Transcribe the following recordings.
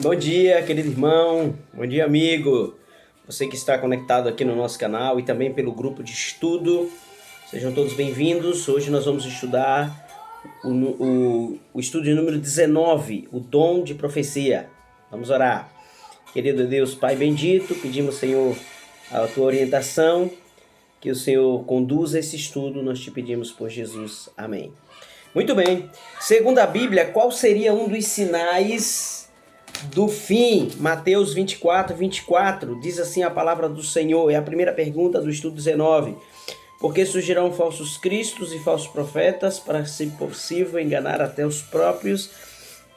Bom dia, querido irmão. Bom dia, amigo. Você que está conectado aqui no nosso canal e também pelo grupo de estudo. Sejam todos bem-vindos. Hoje nós vamos estudar o estudo de número 19, o dom de profecia. Vamos orar. Querido Deus, Pai bendito, pedimos, Senhor, a tua orientação, que o Senhor conduza esse estudo, nós te pedimos por Jesus. Amém. Muito bem. Segundo a Bíblia, qual seria um dos sinais do fim? Mateus 24, diz assim a palavra do Senhor, é a primeira pergunta do estudo 19. Porque surgirão falsos cristos e falsos profetas, para, se possível, enganar até os próprios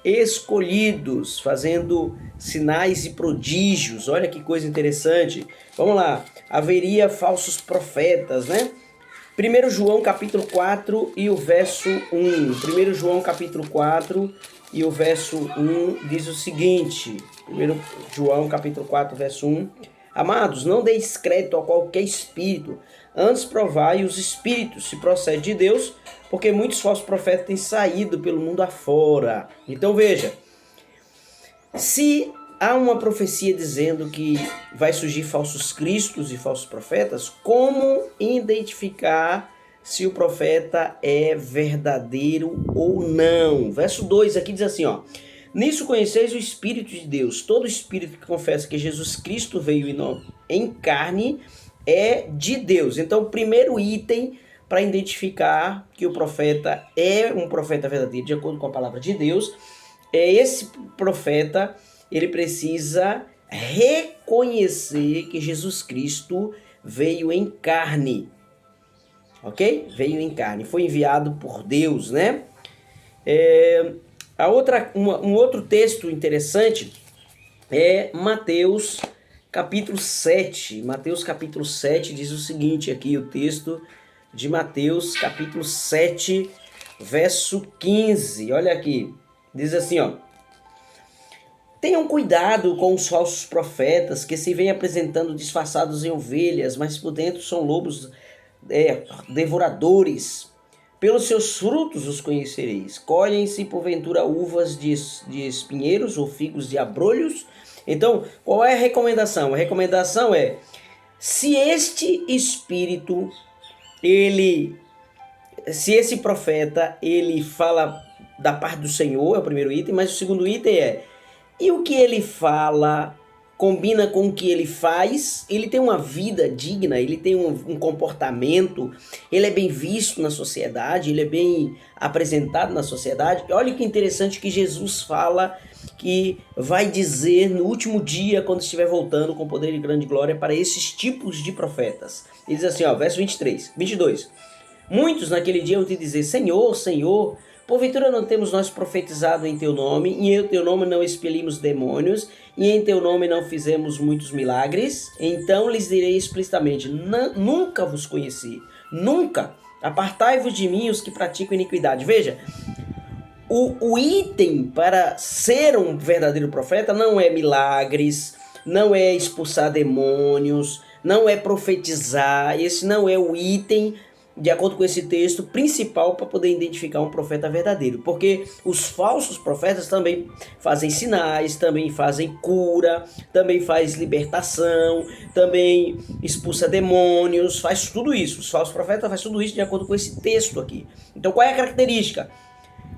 escolhidos, fazendo sinais e prodígios. Olha que coisa interessante. Vamos lá, haveria falsos profetas, né? 1 João capítulo 4 e o verso 1. 1 João capítulo 4 e o verso 1 diz o seguinte. 1 João capítulo 4, verso 1. Amados, não deis crédito a qualquer espírito, antes provai os espíritos, se procede de Deus, porque muitos falsos profetas têm saído pelo mundo afora. Então veja, se há uma profecia dizendo que vai surgir falsos cristos e falsos profetas, como identificar se o profeta é verdadeiro ou não? Verso 2 aqui diz assim, ó. Nisso conheceis o Espírito de Deus. Todo espírito que confessa que Jesus Cristo veio em carne é de Deus. Então, o primeiro item para identificar que o profeta é um profeta verdadeiro, de acordo com a palavra de Deus, é esse profeta, ele precisa reconhecer que Jesus Cristo veio em carne. Ok? Veio em carne, foi enviado por Deus, né? Um outro texto interessante é Mateus capítulo 7. Mateus capítulo 7 diz o seguinte aqui, o texto de Mateus capítulo 7, verso 15. Olha aqui, diz assim, ó. Tenham cuidado com os falsos profetas que se vêm apresentando disfarçados em ovelhas, mas por dentro são lobos devoradores. Pelos seus frutos os conhecereis. Colhem-se porventura uvas de espinheiros ou figos de abrolhos? Então, qual é a recomendação? A recomendação é, se este espírito, se esse profeta, ele fala da parte do Senhor, é o primeiro item, mas o segundo item é, e o que ele fala combina com o que ele faz? Ele tem uma vida digna, ele tem um comportamento, ele é bem visto na sociedade, ele é bem apresentado na sociedade. Olha que interessante que Jesus fala que vai dizer no último dia, quando estiver voltando com poder e grande glória para esses tipos de profetas. Ele diz assim, ó, verso 22. Muitos naquele dia vão te dizer, Senhor, Senhor, porventura não temos nós profetizado em teu nome, e em teu nome não expelimos demônios, e em teu nome não fizemos muitos milagres? Então lhes direi explicitamente, nunca vos conheci, nunca. Apartai-vos de mim os que praticam iniquidade. Veja, o item para ser um verdadeiro profeta não é milagres, não é expulsar demônios, não é profetizar. Esse não é o item, de acordo com esse texto, principal para poder identificar um profeta verdadeiro. Porque os falsos profetas também fazem sinais, também fazem cura, também faz libertação, também expulsa demônios, faz tudo isso. Os falsos profetas fazem tudo isso de acordo com esse texto aqui. Então qual é a característica?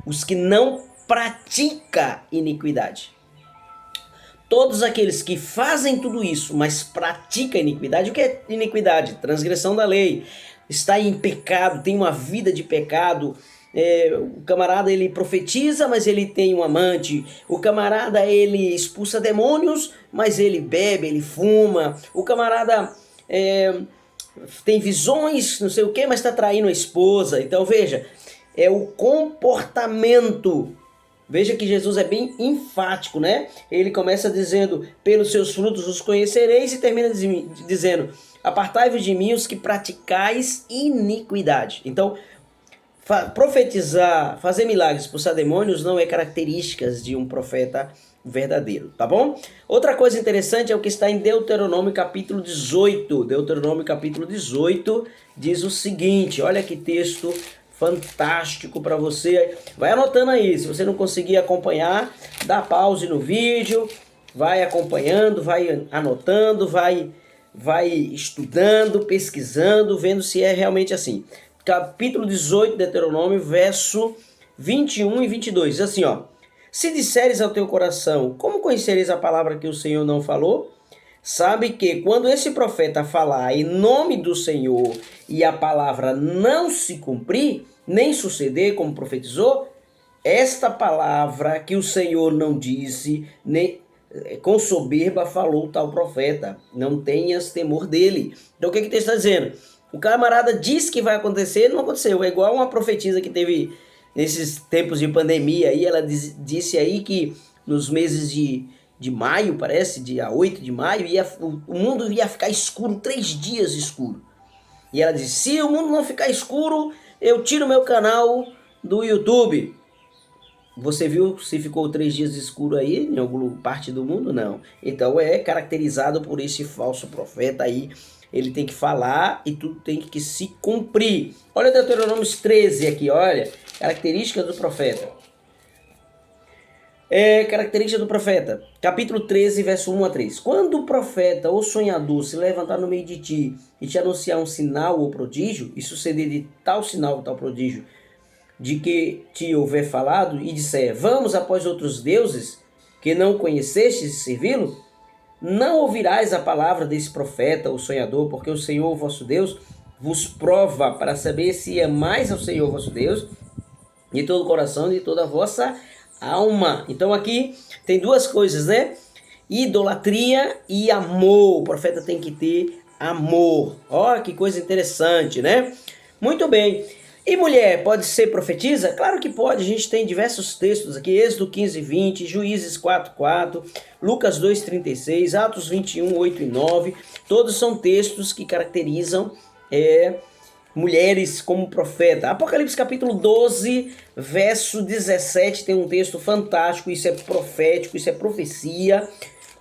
Os que não praticam iniquidade. Todos aqueles que fazem tudo isso, mas praticam iniquidade. O que é iniquidade? Transgressão da lei. Está em pecado, tem uma vida de pecado. O camarada, ele profetiza, mas ele tem um amante. O camarada, ele expulsa demônios, mas ele bebe, ele fuma. O camarada tem visões, não sei o que, mas está traindo a esposa. Então veja, é o comportamento. Veja que Jesus é bem enfático, né? Ele começa dizendo, pelos seus frutos os conhecereis, e termina dizendo, apartai-vos de mim os que praticais iniquidade. Então, profetizar, fazer milagres, expulsar demônios não é características de um profeta verdadeiro, tá bom? Outra coisa interessante é o que está em Deuteronômio capítulo 18. Deuteronômio capítulo 18 diz o seguinte, olha que texto fantástico para você. Vai anotando aí, se você não conseguir acompanhar, dá pause no vídeo, vai acompanhando, vai anotando, vai estudando, pesquisando, vendo se é realmente assim. Capítulo 18 de Deuteronômio, verso 21 e 22, diz assim, ó: se disseres ao teu coração, como conhecereis a palavra que o Senhor não falou? Sabe que quando esse profeta falar em nome do Senhor e a palavra não se cumprir, nem suceder como profetizou, esta palavra que o Senhor não disse, nem com soberba falou tal profeta, não tenhas temor dele. Então o que o texto está dizendo? O camarada disse que vai acontecer, não aconteceu. É igual uma profetisa que teve nesses tempos de pandemia aí, ela disse aí que nos meses de maio, parece, dia 8 de maio, o mundo ia ficar escuro, 3 dias escuro. E ela disse, se o mundo não ficar escuro, eu tiro meu canal do YouTube. Você viu se ficou 3 dias escuro aí em alguma parte do mundo? Não. Então é caracterizado por esse falso profeta aí. Ele tem que falar e tudo tem que se cumprir. Olha Deuteronômio 13 aqui, olha. Características do profeta. Característica do profeta. Capítulo 13, verso 1 a 3. Quando o profeta ou sonhador se levantar no meio de ti e te anunciar um sinal ou prodígio, e suceder de tal sinal ou tal prodígio, de que te houver falado, e disser, vamos após outros deuses, que não conhecestes servi-lo, não ouvirás a palavra desse profeta ou sonhador, porque o Senhor vosso Deus vos prova para saber se amais ao Senhor vosso Deus de todo o coração e de toda a vossa alma. Então aqui tem duas coisas, né? Idolatria e amor. O profeta tem que ter amor. Ó, que coisa interessante, né? Muito bem. E mulher, pode ser profetisa? Claro que pode, a gente tem diversos textos aqui, Êxodo 15, 20, Juízes 4, 4, Lucas 2, 36, Atos 21, 8 e 9, todos são textos que caracterizam mulheres como profeta. Apocalipse capítulo 12, verso 17, tem um texto fantástico, isso é profético, isso é profecia,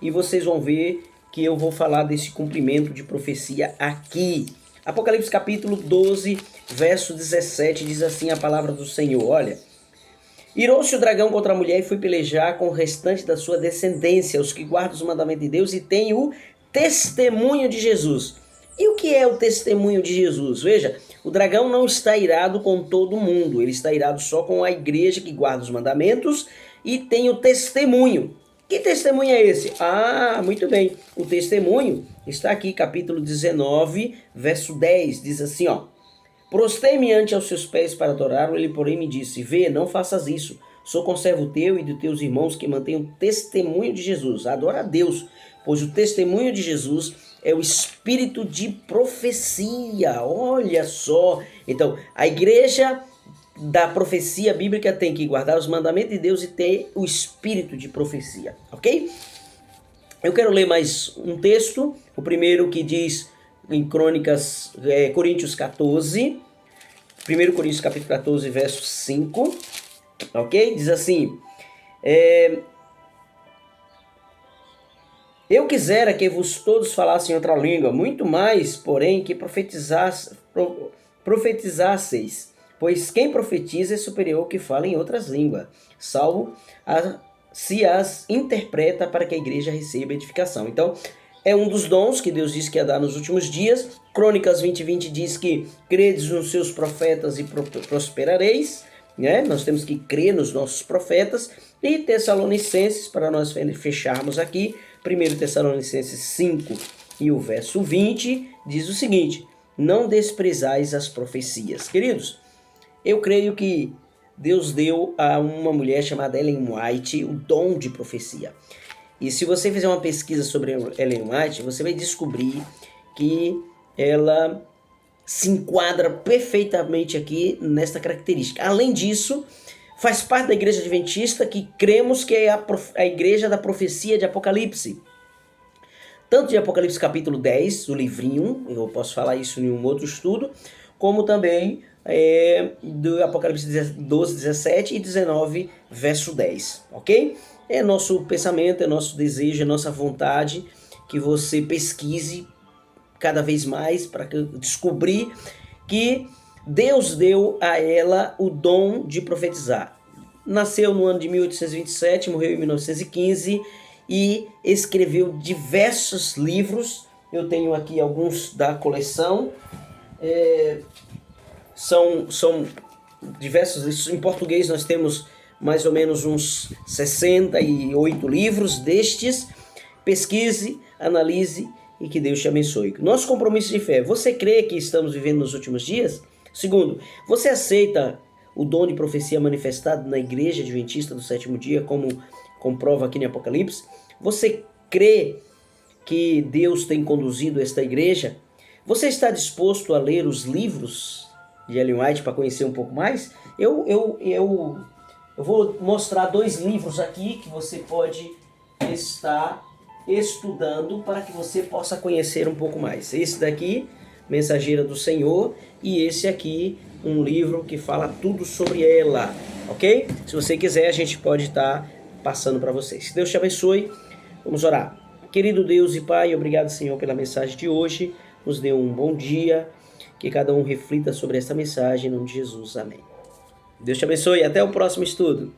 e vocês vão ver que eu vou falar desse cumprimento de profecia aqui. Apocalipse capítulo 12, verso 17, diz assim a palavra do Senhor, olha. Irou-se o dragão contra a mulher e foi pelejar com o restante da sua descendência, os que guardam os mandamentos de Deus e têm o testemunho de Jesus. E o que é o testemunho de Jesus? Veja, o dragão não está irado com todo mundo, ele está irado só com a igreja que guarda os mandamentos e tem o testemunho. Que testemunho é esse? Ah, muito bem. O testemunho está aqui, capítulo 19, verso 10. Diz assim, ó. Prostei-me ante aos seus pés para adorá-lo, ele porém me disse, vê, não faças isso. Sou conservo teu e de teus irmãos que mantêm o testemunho de Jesus. Adora a Deus, pois o testemunho de Jesus é o espírito de profecia. Olha só. Então, a igreja da profecia bíblica tem que guardar os mandamentos de Deus e ter o espírito de profecia, ok? Eu quero ler mais um texto, o primeiro que diz em Crônicas, Coríntios 14, 1 Coríntios capítulo 14, verso 5, ok? Diz assim, eu quisera que vos todos falassem outra língua, muito mais, porém, que profetizasseis, pois quem profetiza é superior ao que fala em outras línguas, salvo se as interpreta para que a igreja receba edificação. Então, é um dos dons que Deus disse que ia dar nos últimos dias. Crônicas 20, 20 diz que credes nos seus profetas e prosperareis, né? Nós temos que crer nos nossos profetas. E Tessalonicenses, para nós fecharmos aqui, 1 Tessalonicenses 5 e o verso 20, diz o seguinte, não desprezais as profecias. Queridos, eu creio que Deus deu a uma mulher chamada Ellen White o dom de profecia. E se você fizer uma pesquisa sobre Ellen White, você vai descobrir que ela se enquadra perfeitamente aqui nesta característica. Além disso, faz parte da igreja adventista que cremos que é a igreja da profecia de Apocalipse. Tanto de Apocalipse capítulo 10, o livrinho, eu posso falar isso em um outro estudo, como também do Apocalipse 12, 17 e 19, verso 10, ok? É nosso pensamento, é nosso desejo, é nossa vontade que você pesquise cada vez mais para descobrir que Deus deu a ela o dom de profetizar. Nasceu no ano de 1827, morreu em 1915 e escreveu diversos livros. Eu tenho aqui alguns da coleção. São diversos livros. Em português nós temos mais ou menos uns 68 livros destes. Pesquise, analise e que Deus te abençoe. Nosso compromisso de fé. Você crê que estamos vivendo nos últimos dias? Segundo, você aceita o dom de profecia manifestado na Igreja Adventista do Sétimo Dia, como comprova aqui no Apocalipse? Você crê que Deus tem conduzido esta igreja? Você está disposto a ler os livros de Ellen White para conhecer um pouco mais? Eu vou mostrar 2 livros aqui que você pode estar estudando para que você possa conhecer um pouco mais. Esse daqui, Mensageira do Senhor, e esse aqui, um livro que fala tudo sobre ela, ok? Se você quiser, a gente pode estar passando para vocês. Deus te abençoe. Vamos orar. Querido Deus e Pai, obrigado, Senhor, pela mensagem de hoje. Nos dê um bom dia. Que cada um reflita sobre esta mensagem. Em nome de Jesus. Amém. Deus te abençoe. Até o próximo estudo.